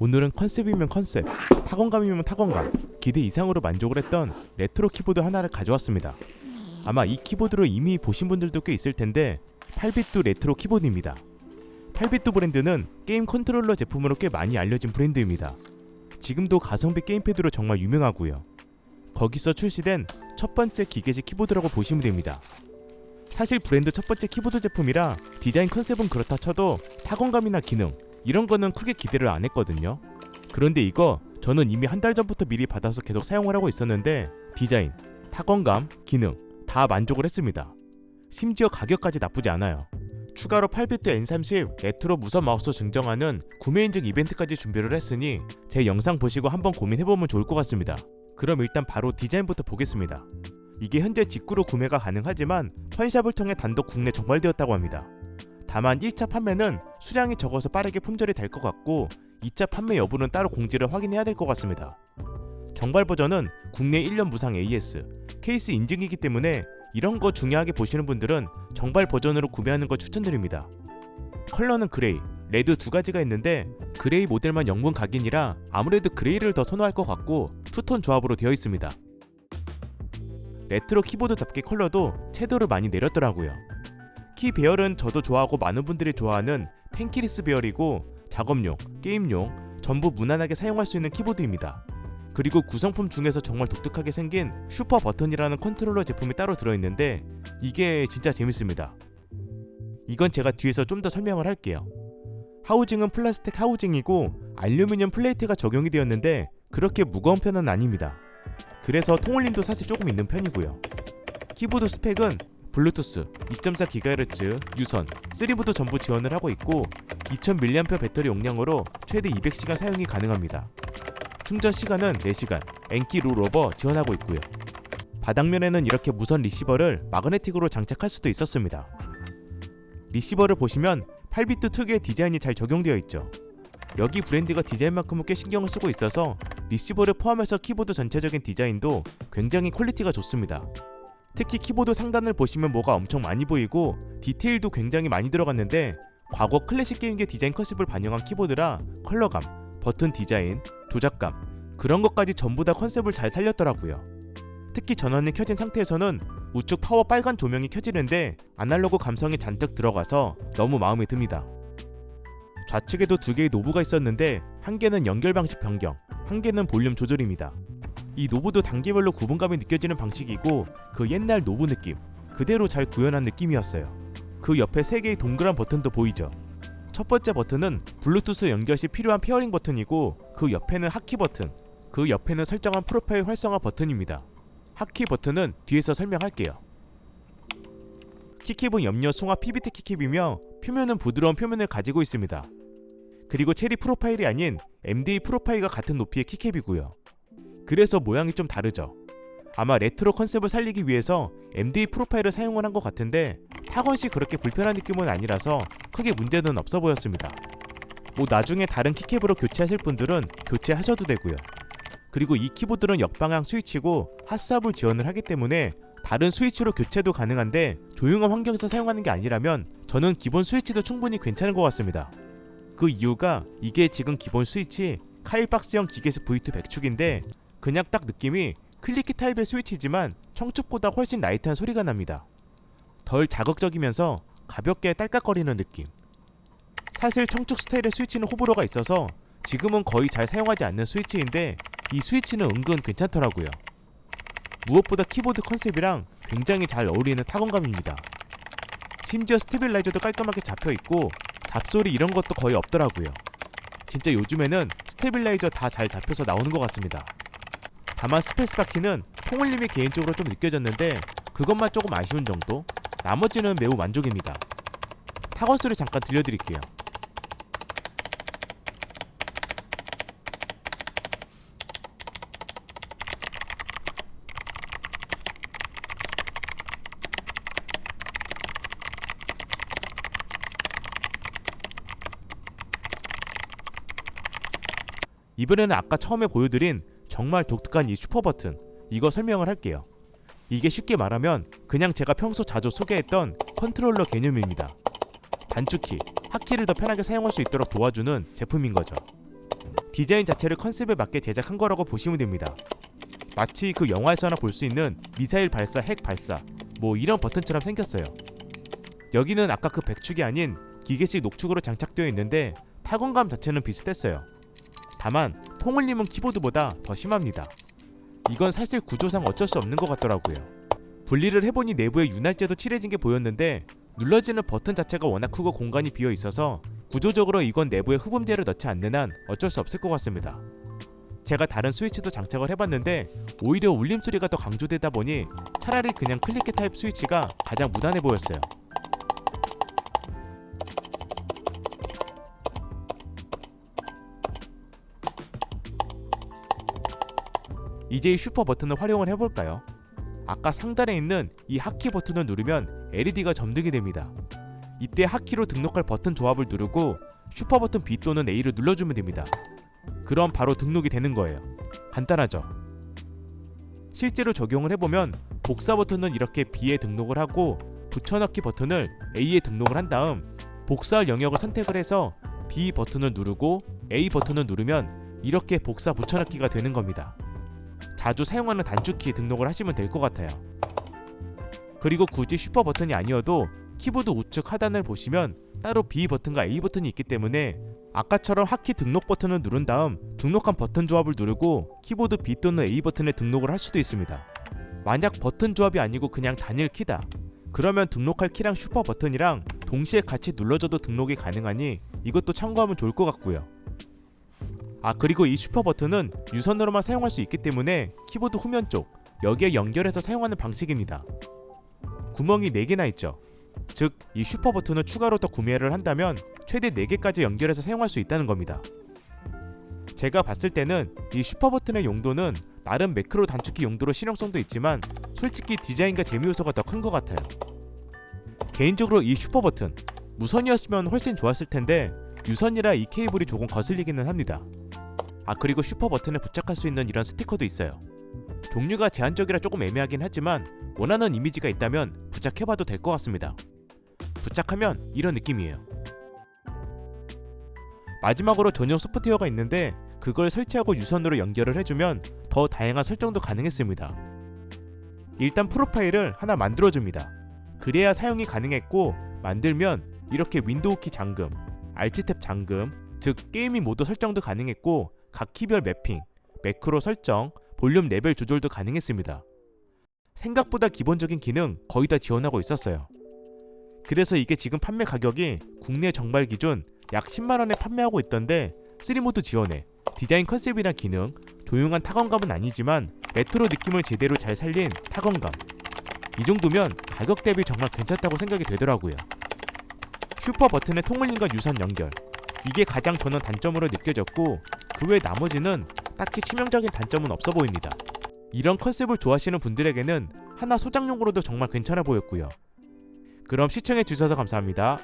오늘은 컨셉이면 컨셉, 타건감이면 타건감, 기대 이상으로 만족을 했던 레트로 키보드 하나를 가져왔습니다. 아마 이 키보드를 이미 보신 분들도 꽤 있을 텐데 8비트 레트로 키보드입니다. 8비트 브랜드는 게임 컨트롤러 제품으로 꽤 많이 알려진 브랜드입니다. 지금도 가성비 게임패드로 정말 유명하고요. 거기서 출시된 첫 번째 기계식 키보드라고 보시면 됩니다. 사실 브랜드 첫 번째 키보드 제품이라 디자인 컨셉은 그렇다 쳐도 타건감이나 기능 이런 거는 크게 기대를 안 했거든요. 그런데 이거 저는 이미 한 달 전부터 미리 받아서 계속 사용을 하고 있었는데 디자인, 타건감, 기능 다 만족을 했습니다. 심지어 가격까지 나쁘지 않아요. 추가로 8비트 N30 레트로 무선 마우스 증정하는 구매 인증 이벤트까지 준비를 했으니 제 영상 보시고 한번 고민해보면 좋을 것 같습니다. 그럼 일단 바로 디자인부터 보겠습니다. 이게 현재 직구로 구매가 가능하지만 펀샵을 통해 단독 국내 정발되었다고 합니다. 다만 1차 판매는 수량이 적어서 빠르게 품절이 될 것 같고 2차 판매 여부는 따로 공지를 확인해야 될 것 같습니다. 정발 버전은 국내 1년 무상 AS, 케이스 인증이기 때문에 이런 거 중요하게 보시는 분들은 정발 버전으로 구매하는 거 추천드립니다. 컬러는 그레이, 레드 두 가지가 있는데 그레이 모델만 영문 각인이라 아무래도 그레이를 더 선호할 것 같고 투톤 조합으로 되어 있습니다. 레트로 키보드답게 컬러도 채도를 많이 내렸더라고요. 키 배열은 저도 좋아하고 많은 분들이 좋아하는 펜키리스 배열이고 작업용, 게임용 전부 무난하게 사용할 수 있는 키보드입니다. 그리고 구성품 중에서 정말 독특하게 생긴 슈퍼 버튼이라는 컨트롤러 제품이 따로 들어있는데 이게 진짜 재밌습니다. 이건 제가 뒤에서 좀 더 설명을 할게요. 하우징은 플라스틱 하우징이고 알루미늄 플레이트가 적용이 되었는데 그렇게 무거운 편은 아닙니다. 그래서 통울림도 사실 조금 있는 편이고요. 키보드 스펙은 블루투스, 2.4GHz, 유선, 3보드 전부 지원을 하고 있고 2000mAh 배터리 용량으로 최대 200시간 사용이 가능합니다. 충전 시간은 4시간, N키 롤오버 지원하고 있고요. 바닥면에는 이렇게 무선 리시버를 마그네틱으로 장착할 수도 있었습니다. 리시버를 보시면 8비트 특유의 디자인이 잘 적용되어 있죠. 여기 브랜드가 디자인만큼은 꽤 신경을 쓰고 있어서 리시버를 포함해서 키보드 전체적인 디자인도 굉장히 퀄리티가 좋습니다. 특히 키보드 상단을 보시면 뭐가 엄청 많이 보이고 디테일도 굉장히 많이 들어갔는데 과거 클래식 게임기 디자인 컨셉을 반영한 키보드라 컬러감, 버튼 디자인, 조작감 그런 것까지 전부 다 컨셉을 잘 살렸더라고요. 특히 전원이 켜진 상태에서는 우측 파워 빨간 조명이 켜지는데 아날로그 감성이 잔뜩 들어가서 너무 마음에 듭니다. 좌측에도 두 개의 노브가 있었는데 한 개는 연결 방식 변경, 한 개는 볼륨 조절입니다. 이 노브도 단계별로 구분감이 느껴지는 방식이고 그 옛날 노브 느낌 그대로 잘 구현한 느낌이었어요. 그 옆에 세 개의 동그란 버튼도 보이죠. 첫 번째 버튼은 블루투스 연결 시 필요한 페어링 버튼이고 그 옆에는 하키 버튼, 그 옆에는 설정한 프로파일 활성화 버튼입니다. 하키 버튼은 뒤에서 설명할게요. 키캡은 염료 승화 PBT 키캡이며 표면은 부드러운 표면을 가지고 있습니다. 그리고 체리 프로파일이 아닌 MDA 프로파일과 같은 높이의 키캡이고요. 그래서 모양이 좀 다르죠. 아마 레트로 컨셉을 살리기 위해서 MDA 프로파일을 사용을 한 것 같은데 타건시 그렇게 불편한 느낌은 아니라서 크게 문제는 없어 보였습니다. 뭐 나중에 다른 키캡으로 교체하실 분들은 교체하셔도 되고요. 그리고 이 키보드는 역방향 스위치고 핫스왑을 지원을 하기 때문에 다른 스위치로 교체도 가능한데 조용한 환경에서 사용하는 게 아니라면 저는 기본 스위치도 충분히 괜찮은 것 같습니다. 그 이유가 이게 지금 기본 스위치 카일박스형 기계식 V2 100축인데 그냥 딱 느낌이 클리키 타입의 스위치지만 청축보다 훨씬 라이트한 소리가 납니다. 덜 자극적이면서 가볍게 딸깍거리는 느낌. 사실 청축 스타일의 스위치는 호불호가 있어서 지금은 거의 잘 사용하지 않는 스위치인데 이 스위치는 은근 괜찮더라고요. 무엇보다 키보드 컨셉이랑 굉장히 잘 어울리는 타건감입니다. 심지어 스테빌라이저도 깔끔하게 잡혀있고 잡소리 이런 것도 거의 없더라고요. 진짜 요즘에는 스테빌라이저 다 잘 잡혀서 나오는 것 같습니다. 다만 스페이스바 키는 통울림이 개인적으로 좀 느껴졌는데 그것만 조금 아쉬운 정도? 나머지는 매우 만족입니다. 타건 소리 잠깐 들려드릴게요. 이번에는 아까 처음에 보여드린 정말 독특한 이 슈퍼 버튼 이거 설명을 할게요. 이게 쉽게 말하면 그냥 제가 평소 자주 소개했던 컨트롤러 개념입니다. 단축키, 핫키를 더 편하게 사용할 수 있도록 도와주는 제품인 거죠. 디자인 자체를 컨셉에 맞게 제작한 거라고 보시면 됩니다. 마치 그 영화에서나 볼 수 있는 미사일 발사, 핵 발사 뭐 이런 버튼처럼 생겼어요. 여기는 아까 그 백축이 아닌 기계식 녹축으로 장착되어 있는데 타건감 자체는 비슷했어요. 다만 통을림은 키보드보다 더 심합니다. 이건 사실 구조상 어쩔 수 없는 것 같더라고요. 분리를 해보니 내부에 윤활제도 칠해진 게 보였는데 눌러지는 버튼 자체가 워낙 크고 공간이 비어 있어서 구조적으로 이건 내부에 흡음재를 넣지 않는 한 어쩔 수 없을 것 같습니다. 제가 다른 스위치도 장착을 해봤는데 오히려 울림소리가 더 강조되다 보니 차라리 그냥 클릭키 타입 스위치가 가장 무난해 보였어요. 이제 이 슈퍼 버튼을 활용을 해볼까요? 아까 상단에 있는 이 하키 버튼을 누르면 LED가 점등이 됩니다. 이때 하키로 등록할 버튼 조합을 누르고 슈퍼 버튼 B 또는 A를 눌러주면 됩니다. 그럼 바로 등록이 되는 거예요. 간단하죠? 실제로 적용을 해보면 복사 버튼은 이렇게 B에 등록을 하고 붙여넣기 버튼을 A에 등록을 한 다음 복사할 영역을 선택을 해서 B 버튼을 누르고 A 버튼을 누르면 이렇게 복사 붙여넣기가 되는 겁니다. 자주 사용하는 단축키 등록을 하시면 될 것 같아요. 그리고 굳이 슈퍼 버튼이 아니어도 키보드 우측 하단을 보시면 따로 B 버튼과 A 버튼이 있기 때문에 아까처럼 하키 등록 버튼을 누른 다음 등록한 버튼 조합을 누르고 키보드 B 또는 A 버튼에 등록을 할 수도 있습니다. 만약 버튼 조합이 아니고 그냥 단일 키다, 그러면 등록할 키랑 슈퍼 버튼이랑 동시에 같이 눌러줘도 등록이 가능하니 이것도 참고하면 좋을 것 같고요. 그리고 이 슈퍼 버튼은 유선으로만 사용할 수 있기 때문에 키보드 후면 쪽 여기에 연결해서 사용하는 방식입니다. 구멍이 4개나 있죠. 즉, 이 슈퍼 버튼을 추가로 더 구매를 한다면 최대 4개까지 연결해서 사용할 수 있다는 겁니다. 제가 봤을 때는 이 슈퍼 버튼의 용도는 나름 매크로 단축키 용도로 실용성도 있지만 솔직히 디자인과 재미 요소가 더 큰 것 같아요. 개인적으로 이 슈퍼 버튼 무선이었으면 훨씬 좋았을 텐데 유선이라 이 케이블이 조금 거슬리기는 합니다. 그리고 슈퍼 버튼에 부착할 수 있는 이런 스티커도 있어요. 종류가 제한적이라 조금 애매하긴 하지만 원하는 이미지가 있다면 부착해봐도 될 것 같습니다. 부착하면 이런 느낌이에요. 마지막으로 전용 소프트웨어가 있는데 그걸 설치하고 유선으로 연결을 해주면 더 다양한 설정도 가능했습니다. 일단 프로파일을 하나 만들어줍니다. 그래야 사용이 가능했고 만들면 이렇게 윈도우 키 잠금, Alt 탭 잠금, 즉 게이밍 모드 설정도 가능했고 각 키별 매핑, 매크로 설정, 볼륨 레벨 조절도 가능했습니다. 생각보다 기본적인 기능 거의 다 지원하고 있었어요. 그래서 이게 지금 판매 가격이 국내 정발 기준 약 10만원에 판매하고 있던데 3모드 지원에 디자인 컨셉이나 기능, 조용한 타건감은 아니지만 레트로 느낌을 제대로 잘 살린 타건감, 이 정도면 가격 대비 정말 괜찮다고 생각이 되더라고요. 슈퍼 버튼의 통을림과 유선 연결, 이게 가장 저는 단점으로 느껴졌고 그 외 나머지는 딱히 치명적인 단점은 없어 보입니다. 이런 컨셉을 좋아하시는 분들에게는 하나 소장용으로도 정말 괜찮아 보였고요. 그럼 시청해 주셔서 감사합니다.